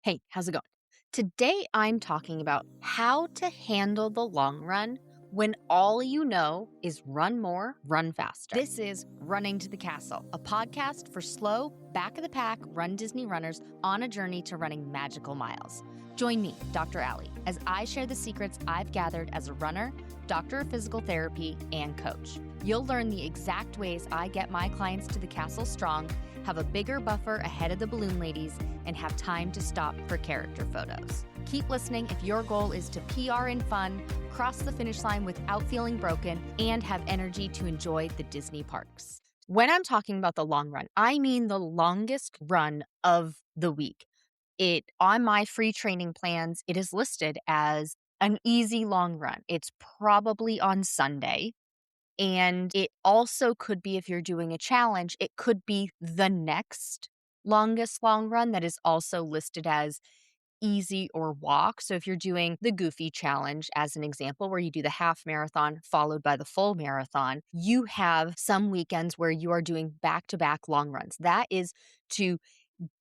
Hey, how's it going? Today I'm talking about how to handle the long run when all you know is run more, run faster. This is Running to the Castle, a podcast for slow, back of the pack Run Disney runners on a journey to running magical miles. Join me, Dr. Allie, as I share the secrets I've gathered as a runner, doctor of physical therapy, and coach. You'll learn the exact ways I get my clients to the castle strong, have a bigger buffer ahead of the balloon ladies, and have time to stop for character photos. Keep listening if your goal is to PR in fun, cross the finish line without feeling broken, and have energy to enjoy the Disney parks. When I'm talking about the long run, I mean the longest run of the week. On my free training plans, it is listed as an easy long run. It's probably on Sunday. And it also could be, if you're doing a challenge, it could be the next longest long run that is also listed as easy or walk. So if you're doing the Goofy challenge, as an example, where you do the half marathon followed by the full marathon, you have some weekends where you are doing back-to-back long runs. That is to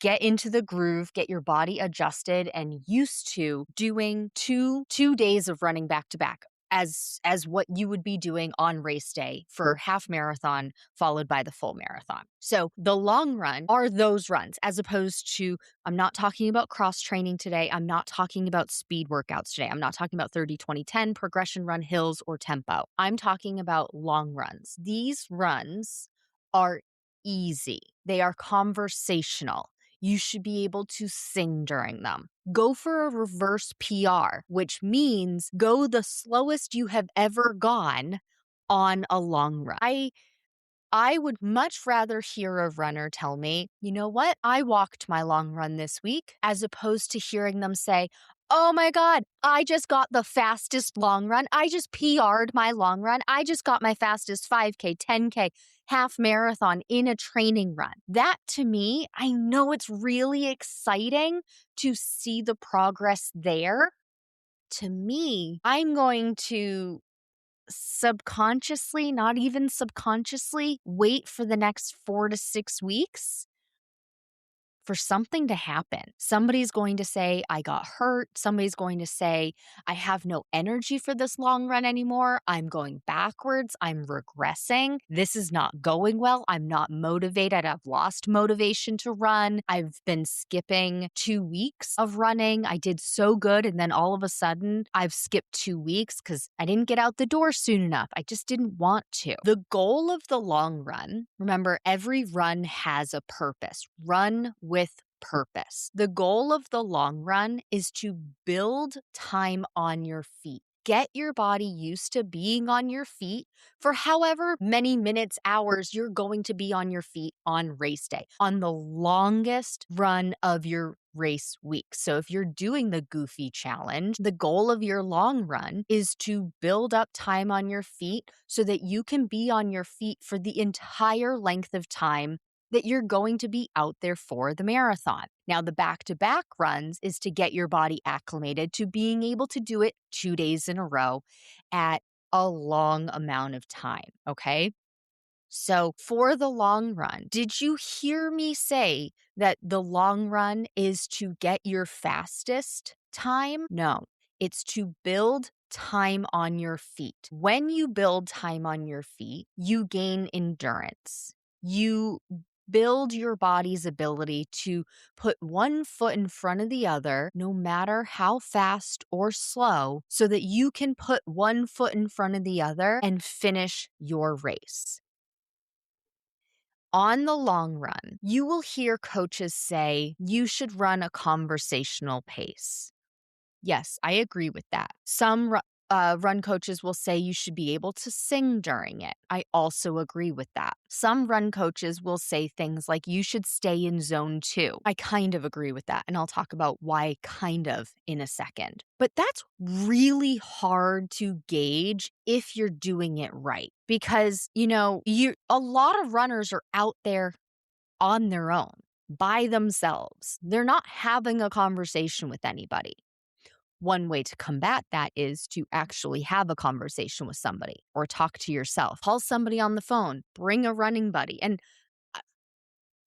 get into the groove, get your body adjusted and used to doing two days of running back to back as what you would be doing on race day for half marathon followed by the full marathon. So the long run are those runs, as opposed to, I'm not talking about cross training today. I'm not talking about speed workouts today. I'm not talking about 30, 20, 10, progression run, hills, or tempo. I'm talking about long runs. These runs are easy. They are conversational. You should be able to sing during them. Go for a reverse PR, which means go the slowest you have ever gone on a long run. I would much rather hear a runner tell me, you know what, I walked my long run this week, as opposed to hearing them say, oh my God, I just got the fastest long run. I just PR'd my long run. I just got my fastest 5K, 10K, half marathon in a training run. That, to me, I know it's really exciting to see the progress there. To me, I'm going to subconsciously, not even subconsciously, wait for the next 4 to 6 weeks for something to happen. Somebody's going to say, I got hurt. Somebody's going to say, I have no energy for this long run anymore. I'm going backwards. I'm regressing. This is not going well. I'm not motivated. I've lost motivation to run. I've been skipping 2 weeks of running. I did so good. And then all of a sudden, I've skipped 2 weeks because I didn't get out the door soon enough. I just didn't want to. The goal of the long run, remember, every run has a purpose. Run with purpose. The goal of the long run is to build time on your feet. Get your body used to being on your feet for however many minutes, hours you're going to be on your feet on race day, on the longest run of your race week. So if you're doing the Goofy challenge, the goal of your long run is to build up time on your feet so that you can be on your feet for the entire length of time that you're going to be out there for the marathon. Now, the back-to-back runs is to get your body acclimated to being able to do it 2 days in a row at a long amount of time, okay? So for the long run, did you hear me say that the long run is to get your fastest time? No, it's to build time on your feet. When you build time on your feet, you gain endurance. You build your body's ability to put one foot in front of the other, no matter how fast or slow, so that you can put one foot in front of the other and finish your race. On the long run, you will hear coaches say you should run a conversational pace. Yes, I agree with that. Some run coaches will say you should be able to sing during it. I also agree with that. Some run coaches will say things like you should stay in zone 2. I kind of agree with that, and I'll talk about why kind of in a second. But that's really hard to gauge if you're doing it right, because, a lot of runners are out there on their own, by themselves. They're not having a conversation with anybody. One way to combat that is to actually have a conversation with somebody or talk to yourself. Call somebody on the phone, bring a running buddy. And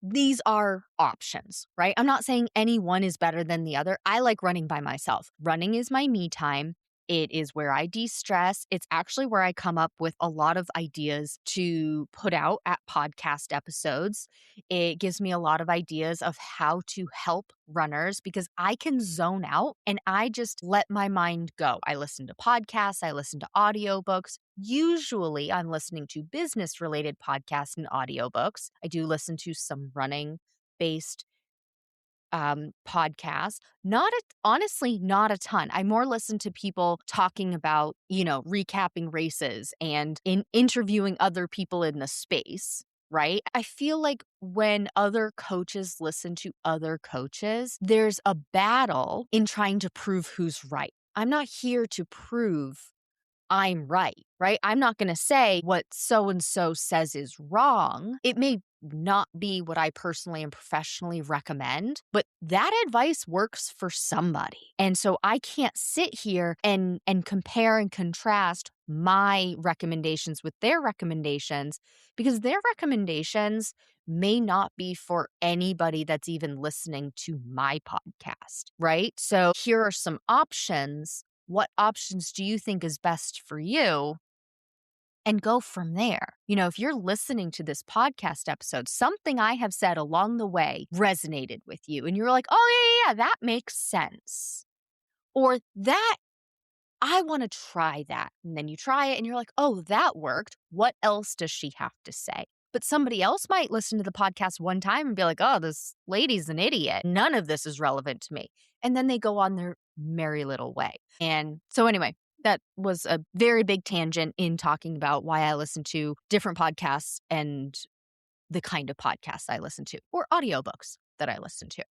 these are options, right? I'm not saying any one is better than the other. I like running by myself. Running is my me time. It is where I de-stress. It's actually where I come up with a lot of ideas to put out at podcast episodes. It gives me a lot of ideas of how to help runners because I can zone out and I just let my mind go. I listen to podcasts, I listen to audiobooks. Usually I'm listening to business related podcasts and audiobooks. I do listen to some running based podcasts. Honestly, not a ton. I more listen to people talking about, recapping races and interviewing other people in the space, right? I feel like when other coaches listen to other coaches, there's a battle in trying to prove who's right. I'm not here to prove I'm right? I'm not going to say what so-and-so says is wrong. It may not be what I personally and professionally recommend, but that advice works for somebody. And so I can't sit here and compare and contrast my recommendations with their recommendations because their recommendations may not be for anybody that's even listening to my podcast, right? So here are some options. What options do you think is best for you? And go from there. If you're listening to this podcast episode, something I have said along the way resonated with you and you're like, oh, yeah, that makes sense. Or that, I want to try that. And then you try it and you're like, oh, that worked. What else does she have to say? But somebody else might listen to the podcast one time and be like, oh, this lady's an idiot. None of this is relevant to me. And then they go on their merry little way. And so anyway, that was a very big tangent in talking about why I listen to different podcasts and the kind of podcasts I listen to or audiobooks that I listen to.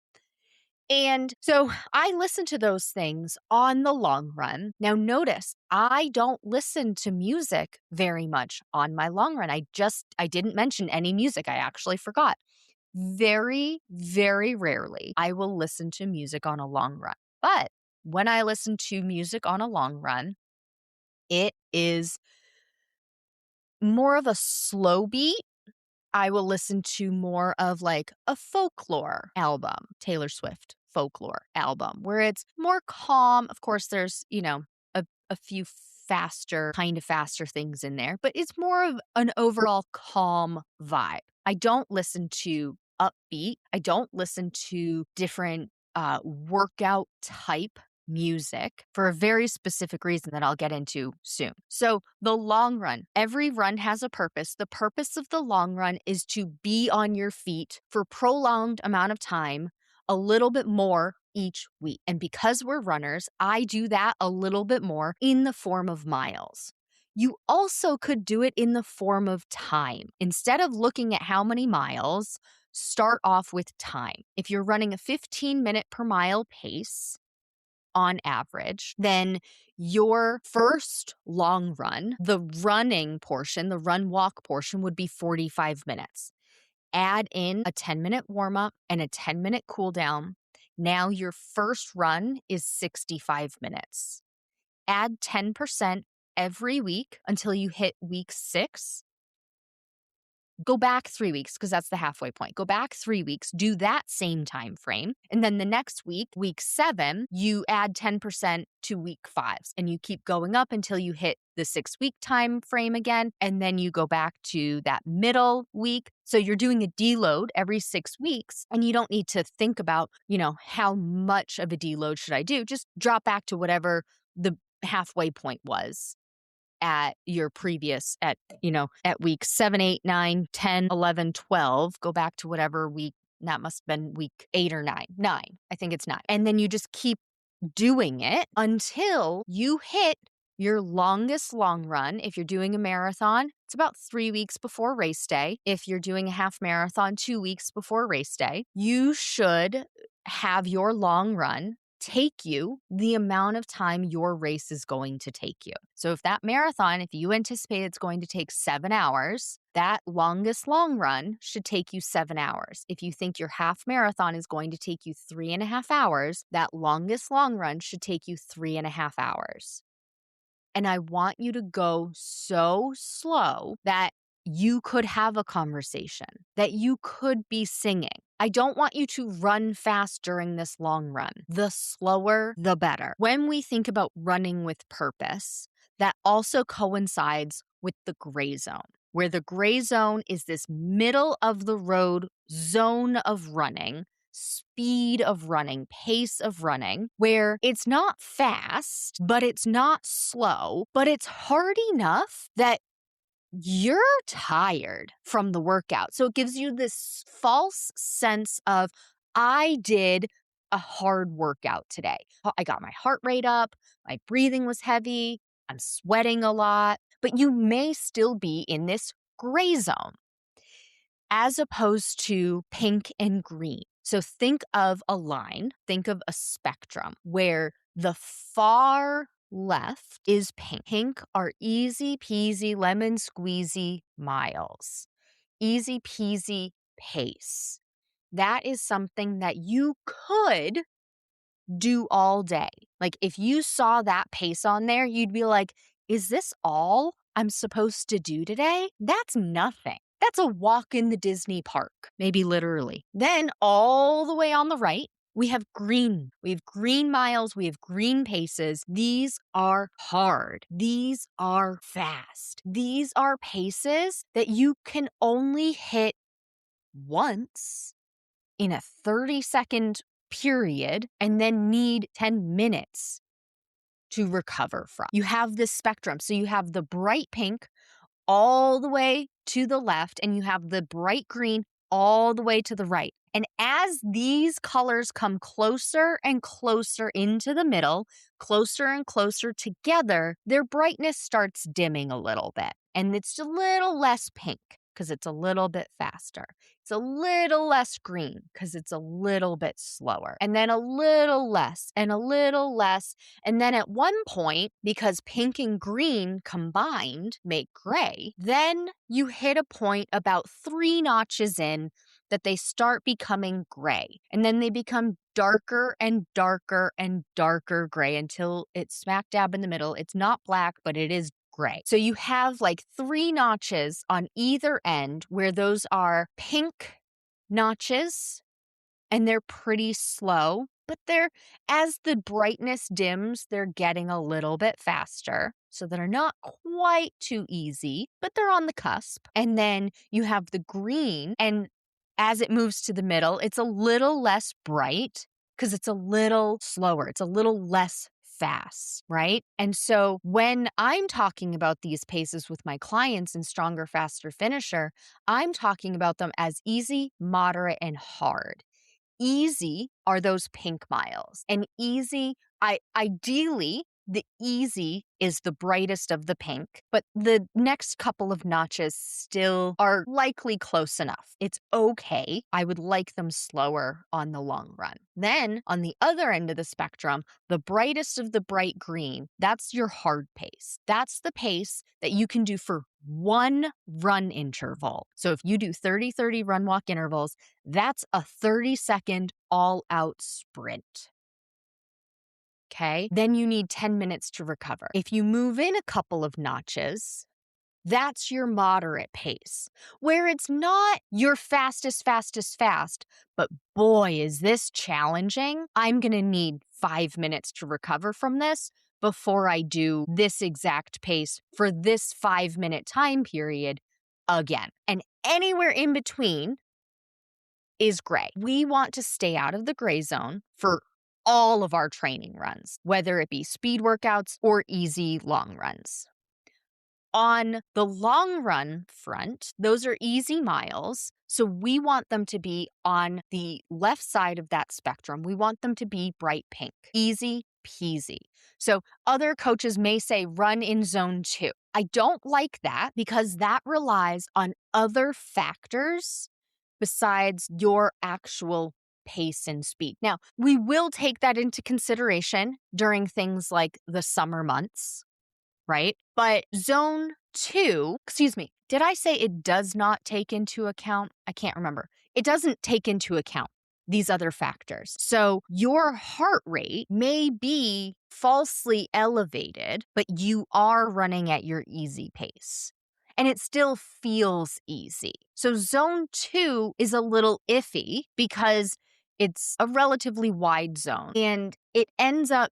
And so I listen to those things on the long run. Now, notice I don't listen to music very much on my long run. I didn't mention any music. I actually forgot. Very, very rarely I will listen to music on a long run. But when I listen to music on a long run, it is more of a slow beat. I will listen to more of like a folklore album, Taylor Swift folklore album, where it's more calm. Of course, there's, a few faster things in there, but it's more of an overall calm vibe. I don't listen to upbeat. I don't listen to different workout type music for a very specific reason that I'll get into soon. So the long run, every run has a purpose. The purpose of the long run is to be on your feet for prolonged amount of time, a little bit more each week. And because we're runners, I do that a little bit more in the form of miles. You also could do it in the form of time. Instead of looking at how many miles, start off with time. If you're running a 15-minute per mile pace, on average, then your first long run, the running portion, the run walk portion would be 45 minutes. Add in a 10-minute warm up and a 10-minute cool down. Now your first run is 65 minutes. Add 10% every week until you hit week 6. Go back 3 weeks because that's the halfway point. Go back 3 weeks, do that same time frame. And then the next week, week 7, you add 10% to week 5 and you keep going up until you hit the 6-week time frame again. And then you go back to that middle week. So you're doing a deload every 6 weeks and you don't need to think about, how much of a deload should I do? Just drop back to whatever the halfway point was at your previous, at week 7, 8, 9, 10, 11, 12, go back to whatever week, that must have been week 8 or 9. I think it's 9. And then you just keep doing it until you hit your longest long run. If you're doing a marathon, it's about 3 weeks before race day. If you're doing a half marathon, 2 weeks before race day, you should have your long run take you the amount of time your race is going to take you. So if that marathon, if you anticipate it's going to take 7 hours, that longest long run should take you 7 hours. If you think your half marathon is going to take you 3.5 hours, that longest long run should take you 3.5 hours. And I want you to go so slow that you could have a conversation, that you could be singing. I don't want you to run fast during this long run. The slower, the better. When we think about running with purpose, that also coincides with the gray zone, where the gray zone is this middle of the road zone of running, speed of running, pace of running, where it's not fast, but it's not slow, but it's hard enough that you're tired from the workout. So it gives you this false sense of, I did a hard workout today. I got my heart rate up, my breathing was heavy, I'm sweating a lot, but you may still be in this gray zone as opposed to pink and green. So think of a line, think of a spectrum where the far left is pink. Pink are easy peasy, lemon squeezy miles, easy peasy pace. That is something that you could do all day. Like if you saw that pace on there, you'd be like, is this all I'm supposed to do today? That's nothing. That's a walk in the Disney park, maybe literally. Then all the way on the right, we have green. We have green miles. We have green paces. These are hard. These are fast. These are paces that you can only hit once in a 30-second period and then need 10 minutes to recover from. You have this spectrum. So you have the bright pink all the way to the left, and you have the bright green all the way to the right. And as these colors come closer and closer into the middle, closer and closer together, their brightness starts dimming a little bit. And it's a little less pink because it's a little bit faster. It's a little less green because it's a little bit slower. And then a little less and a little less. And then at one point, because pink and green combined make gray, then you hit a point about 3 notches in that they start becoming gray. And then they become darker and darker and darker gray until it's smack dab in the middle. It's not black, but it is gray. So you have like 3 notches on either end where those are pink notches and they're pretty slow, but as the brightness dims, they're getting a little bit faster. So they're not quite too easy, but they're on the cusp. And then you have the green, and as it moves to the middle, it's a little less bright because it's a little slower. It's a little less fast, right? And so when I'm talking about these paces with my clients in Stronger, Faster, Finisher, I'm talking about them as easy, moderate, and hard. Easy are those pink miles. And easy, ideally, the easy is the brightest of the pink, but the next couple of notches still are likely close enough. It's okay. I would like them slower on the long run. Then on the other end of the spectrum, the brightest of the bright green, that's your hard pace. That's the pace that you can do for one run interval. So if you do 30-30 run walk intervals, that's a 30-second all-out sprint. Okay, then you need 10 minutes to recover. If you move in a couple of notches, that's your moderate pace, where it's not your fast, but boy, is this challenging. I'm going to need 5 minutes to recover from this before I do this exact pace for this 5-minute time period again. And anywhere in between is gray. We want to stay out of the gray zone for all of our training runs, whether it be speed workouts or easy long runs. On the long run front, those are easy miles. So we want them to be on the left side of that spectrum. We want them to be bright pink, easy peasy. So other coaches may say run in zone 2. I don't like that because that relies on other factors besides your actual pace and speed. Now, we will take that into consideration during things like the summer months, right? But zone 2, did I say it does not take into account? I can't remember. It doesn't take into account these other factors. So your heart rate may be falsely elevated, but you are running at your easy pace. and it still feels easy. So zone 2 is a little iffy because it's a relatively wide zone, and it ends up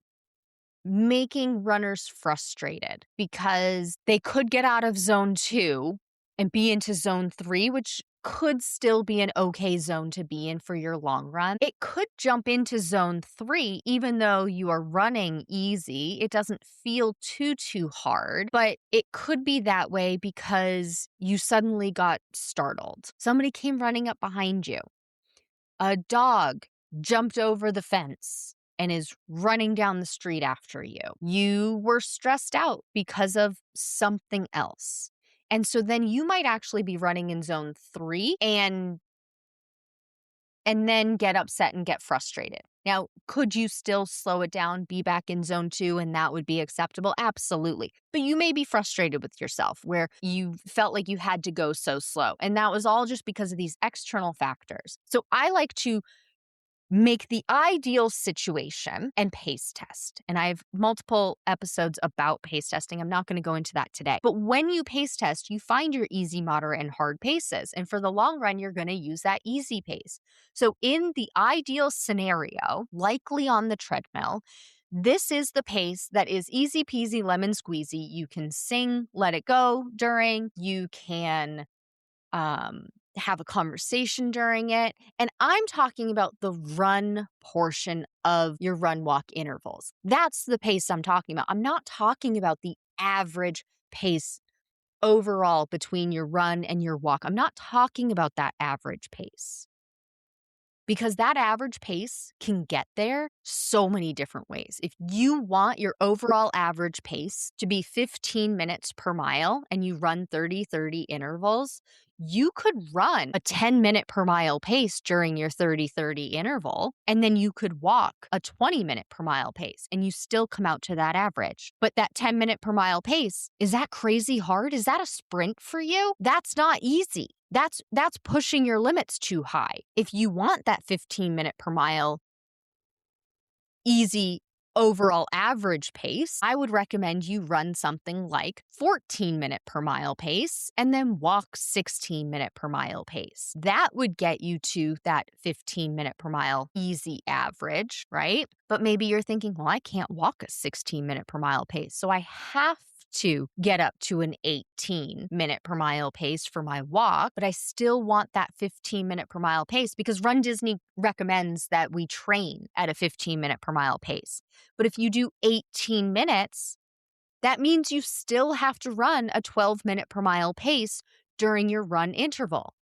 making runners frustrated because they could get out of zone 2 and be into zone 3, which could still be an okay zone to be in for your long run. It could jump into zone 3 even though you are running easy. It doesn't feel too hard, but it could be that way because you suddenly got startled. Somebody came running up behind you. A dog jumped over the fence and is running down the street after you. You were stressed out because of something else. And so then you might actually be running in zone 3 and then get upset and get frustrated. Now, could you still slow it down, be back in zone 2, and that would be acceptable? Absolutely. But you may be frustrated with yourself where you felt like you had to go so slow. And that was all just because of these external factors. So I like to make the ideal situation and pace test. And I have multiple episodes about pace testing. I'm not going to go into that today. But when you pace test, you find your easy, moderate, and hard paces. And for the long run, you're going to use that easy pace. So in the ideal scenario, likely on the treadmill, this is the pace that is easy peasy lemon squeezy. You can sing, let it go during, you can have a conversation during it. And I'm talking about the run portion of your run walk intervals. That's the pace I'm talking about. I'm not talking about the average pace overall between your run and your walk. I'm not talking about that average pace. Because that average pace can get there so many different ways. If you want your overall average pace to be 15 minutes per mile and you run 30-30 intervals, you could run a 10-minute per mile pace during your 30-30 interval, and then you could walk a 20-minute per mile pace, and you still come out to that average. But that 10-minute per mile pace, is that crazy hard? Is that a sprint for you? That's not easy. That's pushing your limits too high. If you want that 15-minute per mile easy overall average pace, I would recommend you run something like 14-minute per mile pace and then walk 16-minute per mile pace. That would get you to that 15-minute per mile easy average, right? But maybe you're thinking, well, I can't walk a 16-minute per mile pace, so I have to get up to an 18-minute per mile pace for my walk, but I still want that 15-minute per mile pace because runDisney recommends that we train at a 15-minute per mile pace. But if you do 18 minutes, that means you still have to run a 12-minute per mile pace during your run interval.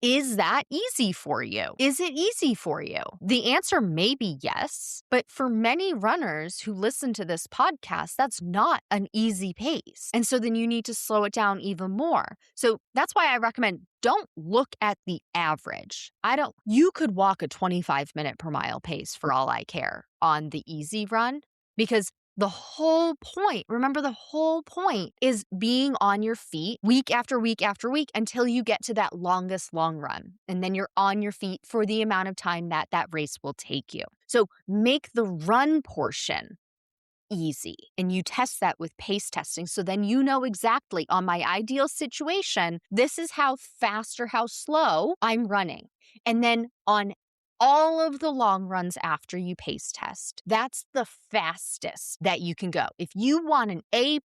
Is that easy for you? Is it easy for you? The answer may be yes, but for many runners who listen to this podcast, that's not an easy pace. And so then you need to slow it down even more. So that's why I recommend don't look at the average. You could walk a 25-minute per mile pace for all I care on the easy run because the whole point is being on your feet week after week after week until you get to that longest long run. And then you're on your feet for the amount of time that race will take you. So make the run portion easy. And you test that with pace testing. So then you know exactly on my ideal situation, this is how fast or how slow I'm running. And then on all of the long runs after you pace test, that's the fastest that you can go. If you want an A++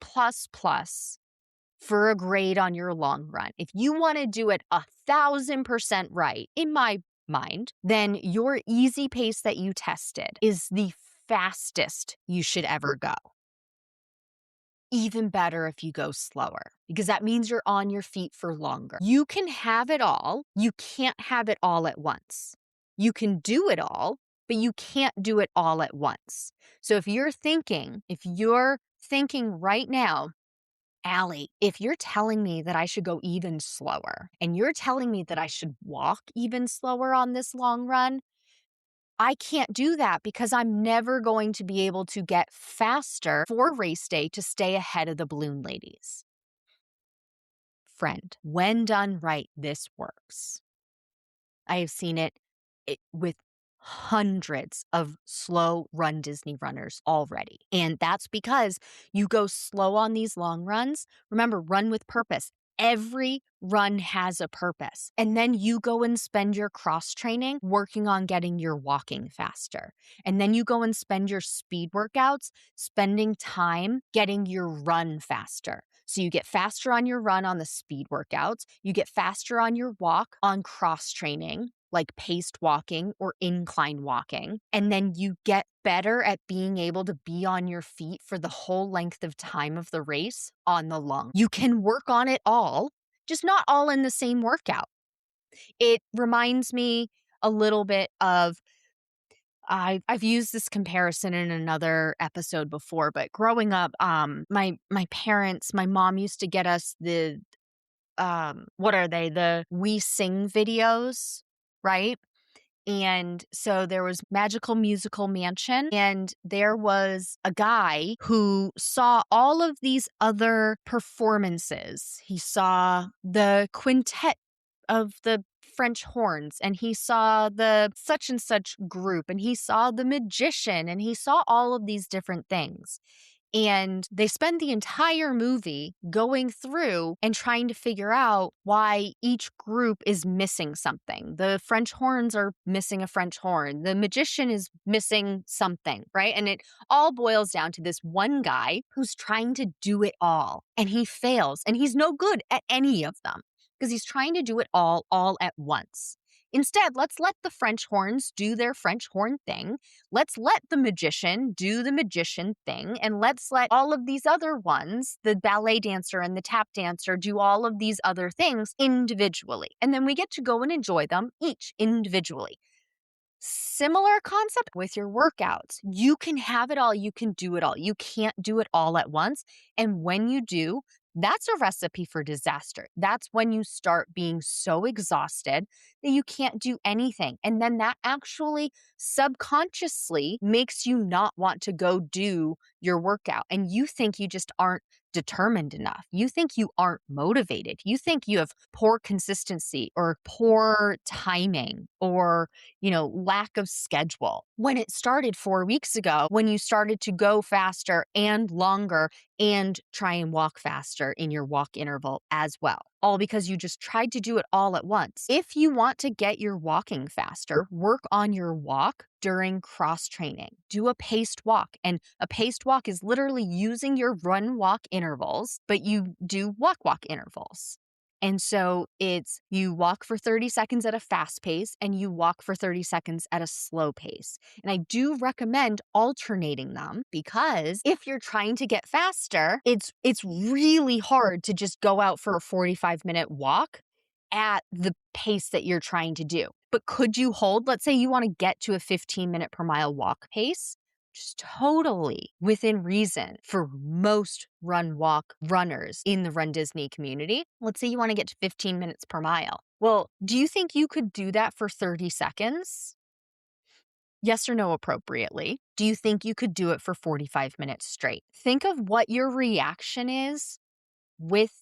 for a grade on your long run, if you want to do it 1,000% right, in my mind, then your easy pace that you tested is the fastest you should ever go. Even better if you go slower, because that means you're on your feet for longer. You can have it all. You can't have it all at once. You can do it all, but you can't do it all at once. So if you're thinking right now, Allie, if you're telling me that I should go even slower and you're telling me that I should walk even slower on this long run, I can't do that because I'm never going to be able to get faster for race day to stay ahead of the balloon ladies. Friend, when done right, this works. I have seen it with hundreds of slow runDisney runners already. And that's because you go slow on these long runs. Remember, run with purpose. Every run has a purpose. And then you go and spend your cross training working on getting your walking faster. And then you go and spend your speed workouts spending time getting your run faster. So you get faster on your run on the speed workouts. You get faster on your walk on cross training, like paced walking or incline walking. And then you get better at being able to be on your feet for the whole length of time of the race on the long. You can work on it all, just not all in the same workout. It reminds me a little bit of I've used this comparison in another episode before, but growing up, my parents, my mom used to get us the what are they? The We Sing videos, right? And so there was Magical Musical Mansion, and there was a guy who saw all of these other performances. He saw the quintet of the French horns, and he saw the such and such group, and he saw the magician, and he saw all of these different things. And they spend the entire movie going through and trying to figure out why each group is missing something. The French horns are missing a French horn. The magician is missing something, right? And it all boils down to this one guy who's trying to do it all. And he fails. And he's no good at any of them because he's trying to do it all at once. Instead, let's let the French horns do their French horn thing. Let's let the magician do the magician thing. And let's let all of these other ones, the ballet dancer and the tap dancer, do all of these other things individually. And then we get to go and enjoy them each individually. Similar concept with your workouts. You can have it all. You can do it all. You can't do it all at once. And when you do, that's a recipe for disaster. That's when you start being so exhausted that you can't do anything. And then that actually subconsciously makes you not want to go do your workout. And you think you just aren't determined enough. You think you aren't motivated. You think you have poor consistency or poor timing or, lack of schedule. When it started 4 weeks ago, when you started to go faster and longer and try and walk faster in your walk interval as well. All because you just tried to do it all at once. If you want to get your walking faster, work on your walk during cross training. Do a paced walk. And a paced walk is literally using your run walk intervals, but you do walk intervals. And so it's you walk for 30 seconds at a fast pace and you walk for 30 seconds at a slow pace. And I do recommend alternating them because if you're trying to get faster, it's really hard to just go out for a 45-minute walk at the pace that you're trying to do. But could you hold, let's say you want to get to a 15-minute per mile walk pace, just totally within reason for most walk runners in the runDisney community. Let's say you want to get to 15 minutes per mile. Well, do you think you could do that for 30 seconds? Yes or no appropriately. Do you think you could do it for 45 minutes straight? Think of what your reaction is with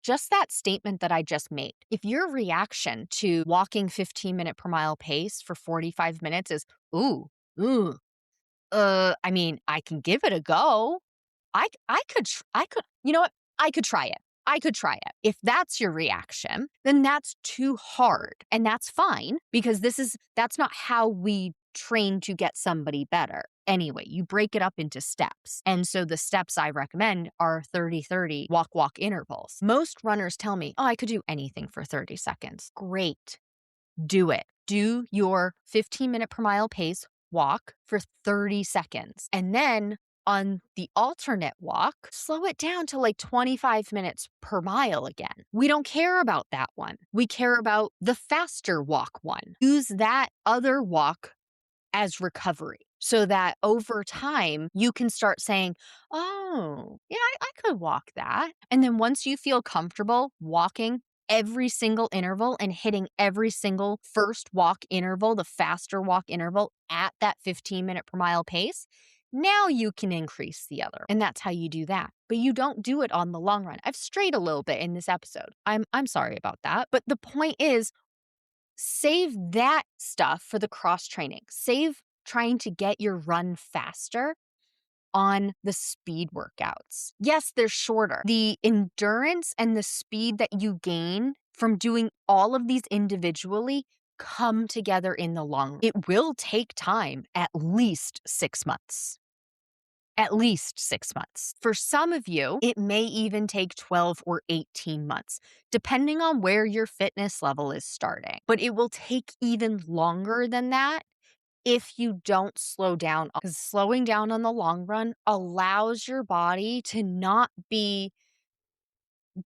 just that statement that I just made. If your reaction to walking 15-minute per mile pace for 45 minutes is, ooh, I can give it a go. I could, you know what? I could try it. If that's your reaction, then that's too hard. And that's fine because that's not how we train to get somebody better. Anyway, you break it up into steps. And so the steps I recommend are 30-30 walk intervals. Most runners tell me, I could do anything for 30 seconds. Great. Do it. Do your 15-minute per mile pace walk for 30 seconds. And then on the alternate walk, slow it down to like 25 minutes per mile again. We don't care about that one. We care about the faster walk one. Use that other walk as recovery so that over time you can start saying, oh, yeah, I could walk that. And then once you feel comfortable walking every single interval and hitting every single first walk interval, the faster walk interval at that 15-minute per mile pace, now you can increase the other. And that's how you do that. But you don't do it on the long run. I've strayed a little bit in this episode. I'm sorry about that. But the point is, save that stuff for the cross training. Save trying to get your run faster on the speed workouts. Yes, they're shorter. The endurance and the speed that you gain from doing all of these individually come together in the long run. It will take time, at least 6 months. At least 6 months. For some of you, it may even take 12 or 18 months, depending on where your fitness level is starting. But it will take even longer than that if you don't slow down. Because slowing down on the long run allows your body to not be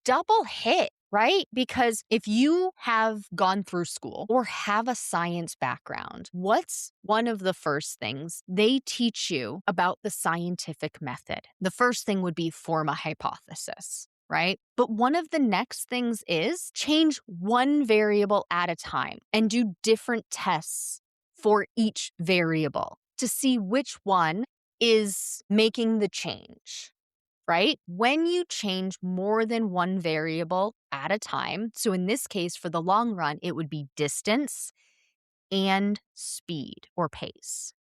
double hit, right? Because if you have gone through school or have a science background, what's one of the first things they teach you about the scientific method? The first thing would be form a hypothesis, right? But one of the next things is change one variable at a time and do different tests for each variable to see which one is making the change. Right? When you change more than one variable at a time, so in this case, for the long run, it would be distance and speed or pace.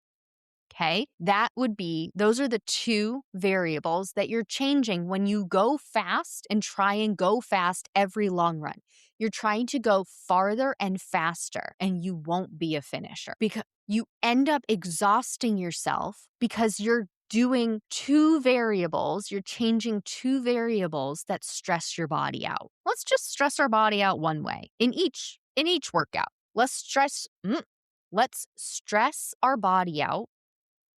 Okay? Those are the two variables that you're changing when you go fast and try and go fast every long run. You're trying to go farther and faster, and you won't be a finisher because you end up exhausting yourself because you're doing two variables. You're changing two variables that stress your body out. Let's just stress our body out one way in each workout. Let's stress our body out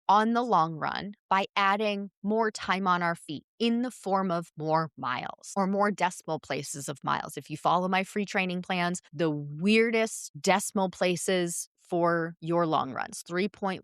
on the long run by adding more time on our feet in the form of more miles or more decimal places of miles. If you follow my free training plans, the weirdest decimal places for your long runs, 3.1,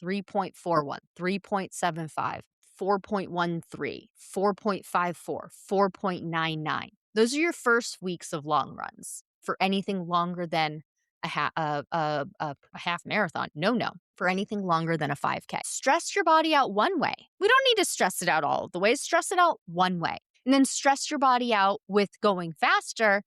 3.41, 3.75, 4.13, 4.54, 4.99. Those are your first weeks of long runs for anything longer than a half marathon. No. For anything longer than a 5K. Stress your body out one way. We don't need to stress it out all of the ways. Stress it out one way. And then stress your body out with going faster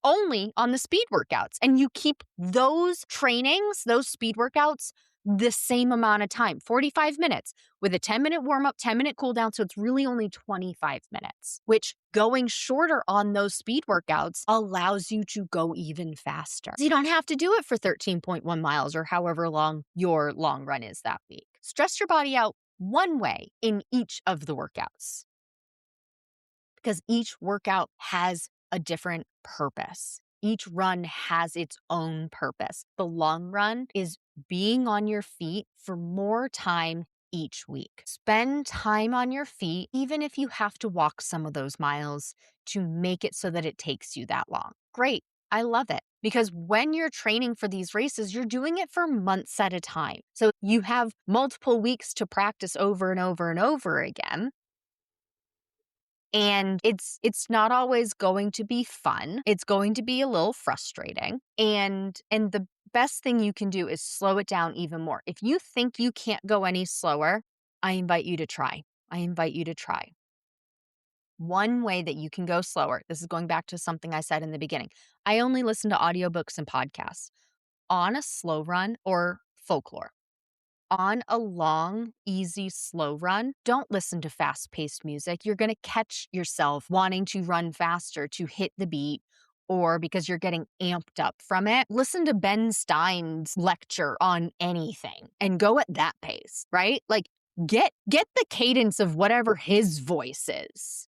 only on the speed workouts. And you keep those trainings, those speed workouts, the same amount of time, 45 minutes with a 10-minute warm up, 10-minute cool down. So it's really only 25 minutes, which going shorter on those speed workouts allows you to go even faster. So you don't have to do it for 13.1 miles or however long your long run is that week. Stress your body out one way in each of the workouts because each workout has a different purpose. Each run has its own purpose. The long run is being on your feet for more time each week. Spend time on your feet, even if you have to walk some of those miles to make it so that it takes you that long. Great. I love it. Because when you're training for these races, you're doing it for months at a time. So you have multiple weeks to practice over and over and over again. And it's not always going to be fun. It's going to be a little frustrating. And the best thing you can do is slow it down even more. If you think you can't go any slower, I invite you to try. One way that you can go slower, this is going back to something I said in the beginning. I only listen to audiobooks and podcasts on a slow run or folklore. On a long, easy, slow run, don't listen to fast-paced music. You're going to catch yourself wanting to run faster to hit the beat or because you're getting amped up from it. Listen to Ben Stein's lecture on anything and go at that pace, right? Like get the cadence of whatever his voice is.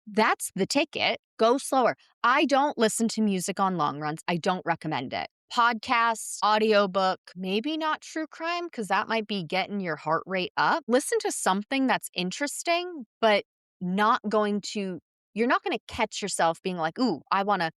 That's the ticket. Go slower. I don't listen to music on long runs. I don't recommend it. Podcasts, audiobook, maybe not true crime because that might be getting your heart rate up. Listen to something that's interesting, but you're not going to catch yourself being like, ooh, I want to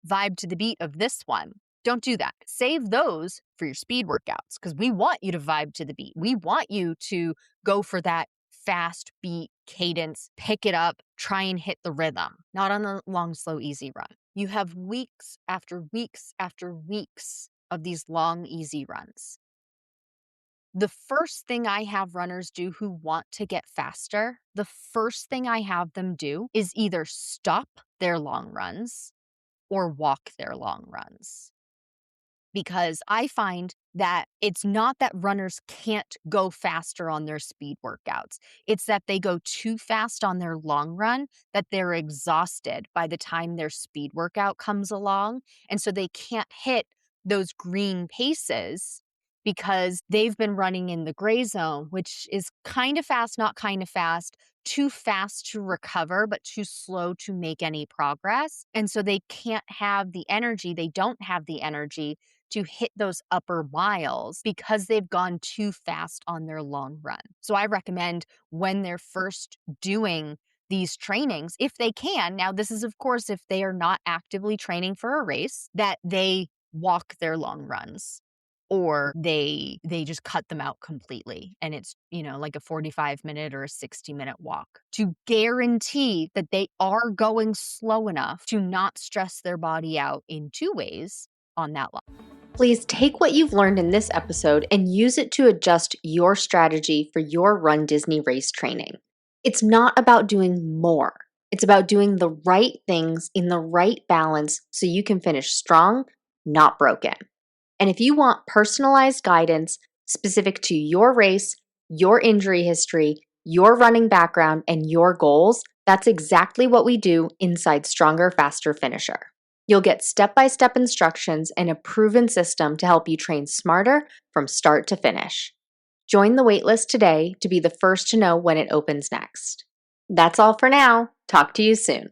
vibe to the beat of this one. Don't do that. Save those for your speed workouts because we want you to vibe to the beat. We want you to go for that fast beat cadence, pick it up, try and hit the rhythm, not on the long, slow, easy run. You have weeks after weeks after weeks of these long, easy runs. The first thing I have runners do who want to get faster, the first thing I have them do is either stop their long runs or walk their long runs. Because I find that it's not that runners can't go faster on their speed workouts. It's that they go too fast on their long run, that they're exhausted by the time their speed workout comes along. And so they can't hit those green paces because they've been running in the gray zone, which is kind of fast, not kind of fast, too fast to recover, but too slow to make any progress. And so they can't have the energy, they don't have the energy to hit those upper miles because they've gone too fast on their long run. So I recommend when they're first doing these trainings, if they can, now this is of course if they are not actively training for a race, that they walk their long runs or they just cut them out completely and it's, like a 45-minute or a 60-minute walk to guarantee that they are going slow enough to not stress their body out in two ways on that long. Please take what you've learned in this episode and use it to adjust your strategy for your RunDisney race training. It's not about doing more. It's about doing the right things in the right balance so you can finish strong, not broken. And if you want personalized guidance specific to your race, your injury history, your running background, and your goals, that's exactly what we do inside Stronger, Faster, Finisher. You'll get step-by-step instructions and a proven system to help you train smarter from start to finish. Join the waitlist today to be the first to know when it opens next. That's all for now. Talk to you soon.